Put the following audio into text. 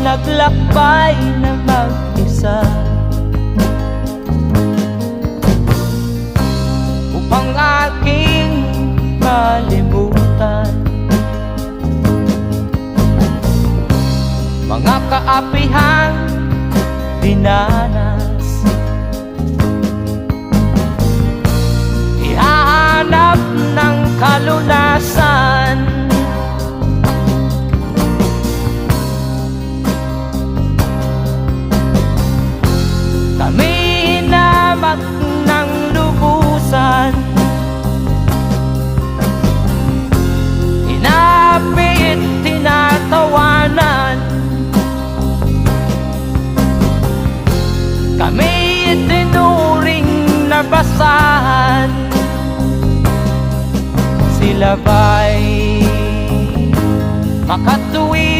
naglakbay na mag-isa upang aking malimutan mga kaapihang dinanas. Ihahanap ng kalunasan kami hinamak ng lubusan, hinapit, tinatawanan, kami itinuring na basahan. Sila ba'y makatuwid